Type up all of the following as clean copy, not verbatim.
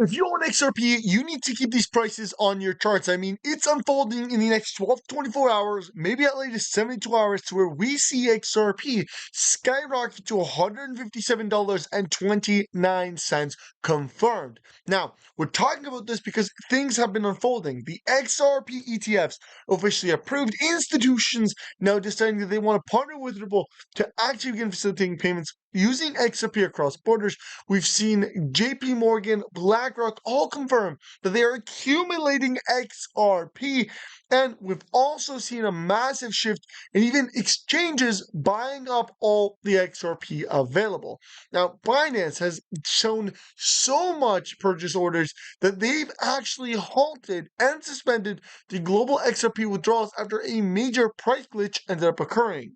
If you own XRP, you need to keep these prices on your charts. I mean, it's unfolding in the next 12 to 24 hours, maybe at latest 72 hours, to where we see XRP skyrocket to $157.29 confirmed. Now, we're talking about this because things have been unfolding. The XRP ETFs officially approved, institutions now deciding that they want to partner with Ripple to actually begin facilitating payments using XRP across borders. We've seen JP Morgan, BlackRock all confirm that they are accumulating XRP, and we've also seen a massive shift in even exchanges buying up all the XRP available. Now, Binance has shown so much purchase orders that they've actually halted and suspended the global XRP withdrawals after a major price glitch ended up occurring.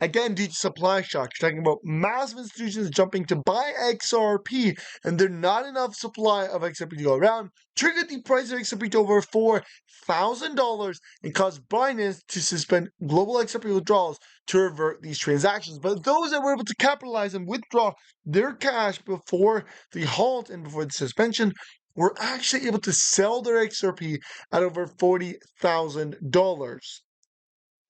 Again, due to supply shocks, you're talking about massive institutions jumping to buy XRP, and there's not enough supply of XRP to go around, triggered the price of XRP to over $4,000 and caused Binance to suspend global XRP withdrawals to revert these transactions. But those that were able to capitalize and withdraw their cash before the halt and before the suspension were actually able to sell their XRP at over $40,000.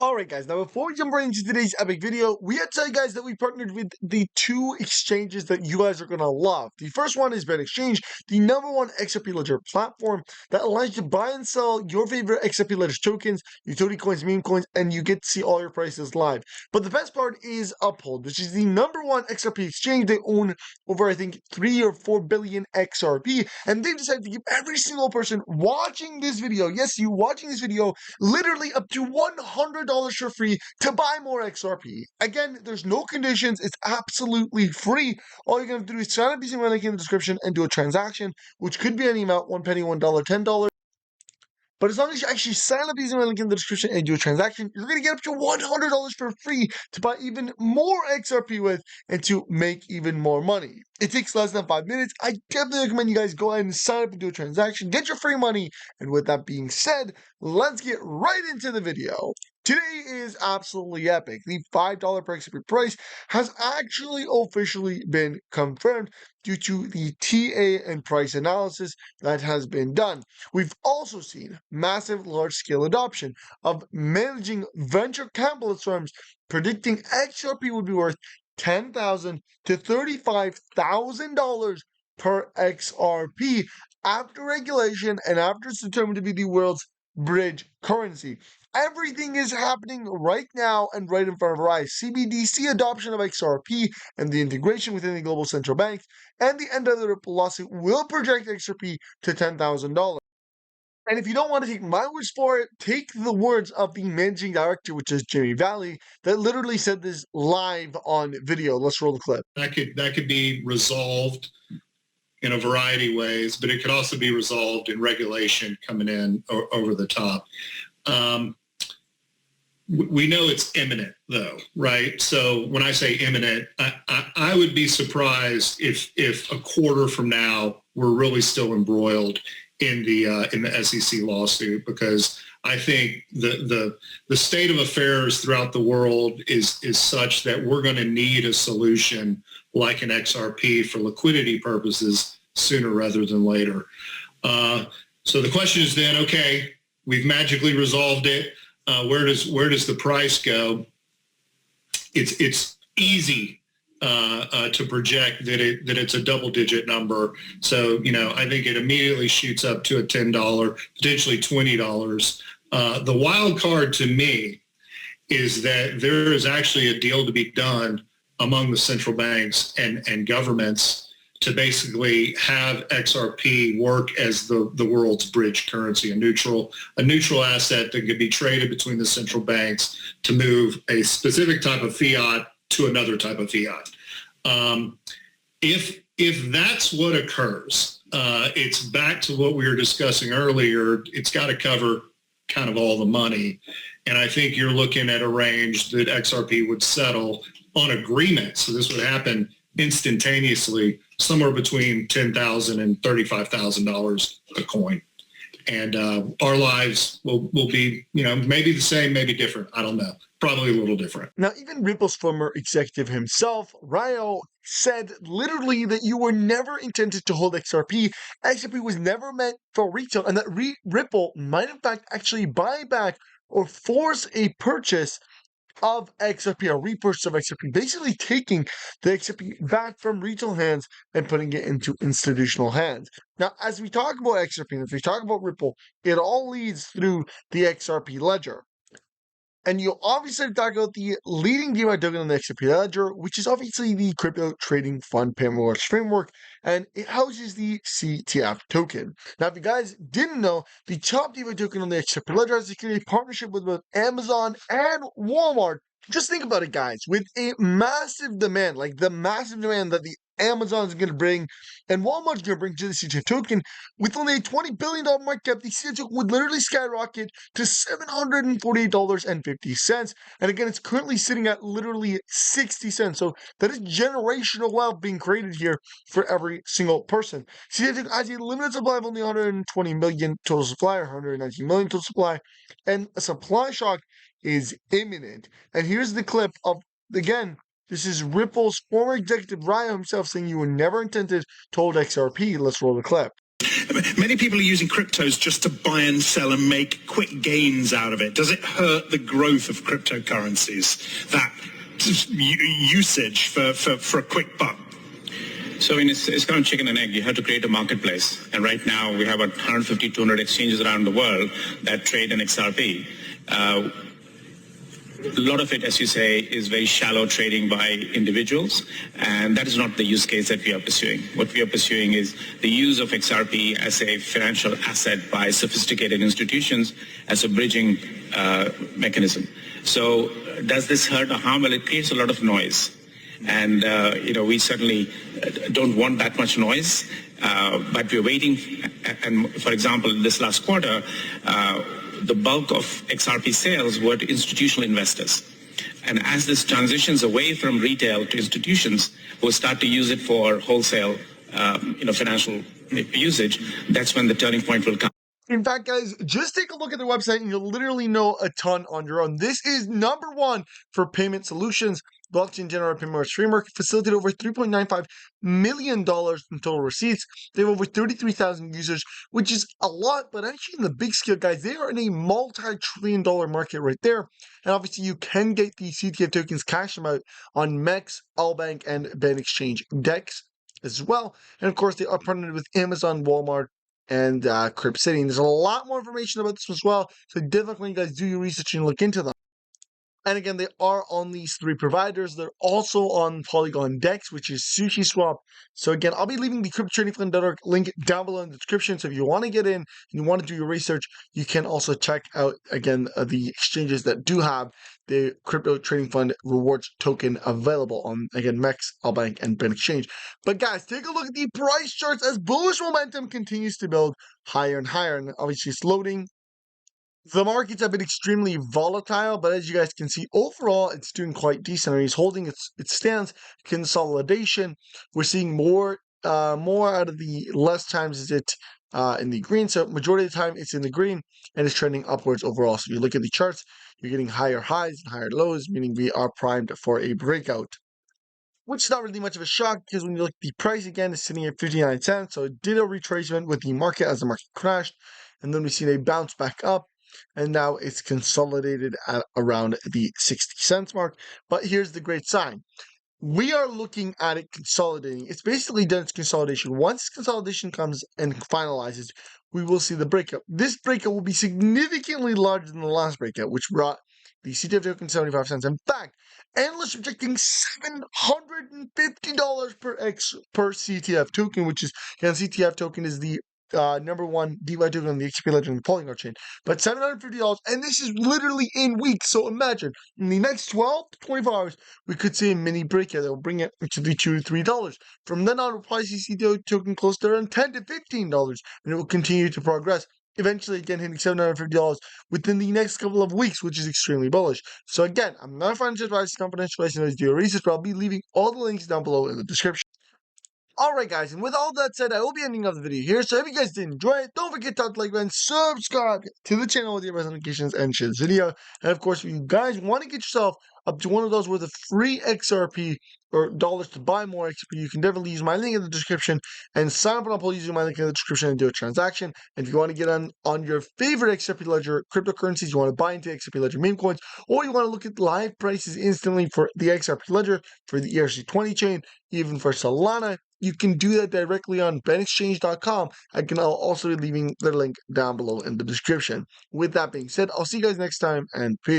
Alright guys, now before we jump right into today's epic video, we have to tell you guys that we partnered with the two exchanges that you guys are going to love. The first one is BetExchange, the #1 XRP ledger platform that allows you to buy and sell your favorite XRP ledger tokens, utility coins, meme coins, and you get to see all your prices live. But the best part is Uphold, which is the #1 XRP exchange. They own over, I think, 3 or 4 billion XRP, and they decided to give every single person watching this video, yes, you watching this video, literally up to $100 for free to buy more XRP. Again, there's no conditions. It's absolutely free. All you're going to do is sign up using my link in the description and do a transaction, which could be any amount, 1 penny, $1, $10. But as long as you actually sign up using my link in the description and do a transaction, you're going to get up to $100 for free to buy even more XRP with and to make even more money. It takes less than 5 minutes. I definitely recommend you guys go ahead and sign up and do a transaction, get your free money. And with that being said, let's get right into the video. Today is absolutely epic. The $5 per XRP price has actually officially been confirmed due to the TA and price analysis that has been done. We've also seen massive large-scale adoption of managing venture capitalist firms predicting XRP would be worth $10,000 to $35,000 per XRP after regulation and after it's determined to be the world's bridge currency. Everything is happening right now and right in front of our eyes. CBDC adoption of XRP and the integration within the global central banks and the end of the Ripple lawsuit will project XRP to $10,000. And if you don't want to take my words for it, take the words of the managing director, which is Jimmy Valley, that literally said this live on video. Let's roll the clip. That could be resolved in a variety of ways, but it could also be resolved in regulation coming in over the top. We know it's imminent, though, right? So when I say imminent, I would be surprised if a quarter from now we're really still embroiled in the SEC lawsuit, because I think the state of affairs throughout the world is such that we're going to need a solution like an XRP for liquidity purposes sooner rather than later. So the question is then, okay, we've magically resolved it. Where does the price go? It's easy to project that it's a double-digit number. So I think it immediately shoots up to a $10, potentially $20. The wild card to me is that there is actually a deal to be done among the central banks and governments to basically have XRP work as the world's bridge currency, a neutral asset that could be traded between the central banks to move a specific type of fiat to another type of fiat. If that's what occurs, it's back to what we were discussing earlier. It's got to cover kind of all the money. And I think you're looking at a range that XRP would settle on agreement. So this would happen instantaneously, somewhere between $10,000 and $35,000 a coin. And our lives will be, maybe the same, maybe different. I don't know. probably a little different. Now, even Ripple's former executive himself, Ryo, said literally that you were never intended to hold XRP. XRP was never meant for retail, and that Ripple might in fact actually buy back or force a purchase of XRP, a repurchase of XRP, basically taking the XRP back from retail hands and putting it into institutional hands. Now, as we talk about XRP, as we talk about Ripple, it all leads through the XRP ledger. And you obviously talk about the leading DeFi token on the XRP ledger, which is obviously the crypto trading fund payment rewards framework, and it houses the CTF token. Now, if you guys didn't know, the top DeFi token on the XRP ledger has secured a partnership with both Amazon and Walmart. Just think about it, guys. With a massive demand, like the massive demand that the Amazon is going to bring and Walmart's going to bring to the CTF token, with only a $20 billion market cap, the CTF token would literally skyrocket to $748.50. And again, it's currently sitting at literally 60 cents. So that is generational wealth being created here for every single person. CTF token has a limited supply of only 120 million total supply, or 119 million total supply, and a supply shock is imminent. And here's the clip of, again, this is Ripple's former executive Ryo himself saying you were never intended to hold XRP. Let's roll the clip. Many people are using cryptos just to buy and sell and make quick gains out of it. Does it hurt the growth of cryptocurrencies, that usage for a quick buck? So it's kind of chicken and egg. You have to create a marketplace. And right now we have about 150, 200 exchanges around the world that trade in XRP. A lot of it, as you say, is very shallow trading by individuals, and that is not the use case that we are pursuing. What we are pursuing is the use of XRP as a financial asset by sophisticated institutions as a bridging mechanism. So does this hurt or harm? Well, it creates a lot of noise. And, we certainly don't want that much noise, but we're waiting. And for example, this last quarter, the bulk of XRP sales were to institutional investors. And as this transitions away from retail to institutions who start to use it for wholesale, financial usage, that's when the turning point will come. In fact, guys, just take a look at their website and you'll literally know a ton on your own. This is number one for payment solutions. Blockchain generated payment rewards framework facilitated over $3.95 million in total receipts. They have over 33,000 users, which is a lot, but actually in the big scale, guys, they are in a multi-trillion-dollar market right there. And obviously, you can get the CTF tokens, cash them out on MEX, Allbank, and Ben Exchange DEX as well. And of course, they are partnered with Amazon, Walmart, and Crypt City. And there's a lot more information about this as well, so definitely, guys, do your research and look into them. And again, they are on these three providers. They're also on Polygon DEX, which is SushiSwap. So again, I'll be leaving the cryptotradingfund.org link down below in the description. So if you want to get in and you want to do your research, you can also check out, again, the exchanges that do have the crypto trading fund rewards token available on, again, MEX, Allbank, and Ben Exchange. But guys, take a look at the price charts as bullish momentum continues to build higher and higher. And obviously it's loading. The markets have been extremely volatile, but as you guys can see, overall, it's doing quite decent. It's holding its stance, consolidation. We're seeing more out of the less times is it in the green. So majority of the time, it's in the green, and it's trending upwards overall. So if you look at the charts, you're getting higher highs and higher lows, meaning we are primed for a breakout. Which is not really much of a shock, because when you look at the price again, it's sitting at 59 cents. So it did a retracement with the market as the market crashed, and then we've seen a bounce back up. And now it's consolidated at around the 60 cents mark. But here's the great sign. We are looking at it consolidating. It's basically done its consolidation. Once consolidation comes and finalizes, we will see the breakout. This breakout will be significantly larger than the last breakout, which brought the CTF token 75 cents. In fact, analysts are projecting $750 per CTF token, which is, again, CTF token is the number one DeFi token on the XRP ledger and the Polygon chain. But $750, and this is literally in weeks. So imagine, in the next 12 to 24 hours, we could see a mini breakout that will bring it to the $2 to $3. From then on, we'll probably see CTF token close to around $10 to $15, and it will continue to progress. Eventually, again, hitting $750 within the next couple of weeks, which is extremely bullish. So again, I'm not a financial advice, confidential advice, and do your research, but I'll be leaving all the links down below in the description. Alright guys, and with all that said, I will be ending off the video here, so if you guys did enjoy it, don't forget to hit the like button, subscribe to the channel with your notifications, and share this video. And of course, if you guys want to get yourself up to one of those worth of free XRP or dollars to buy more XRP, you can definitely use my link in the description and sign up on Apple using my link in the description and do a transaction. And if you want to get on your favorite XRP ledger cryptocurrencies, you want to buy into XRP ledger meme coins, or you want to look at live prices instantly for the XRP ledger, for the ERC20 chain, even for Solana, you can do that directly on benexchange.com. I can also be leaving the link down below in the description. With that being said, I'll see you guys next time, and peace.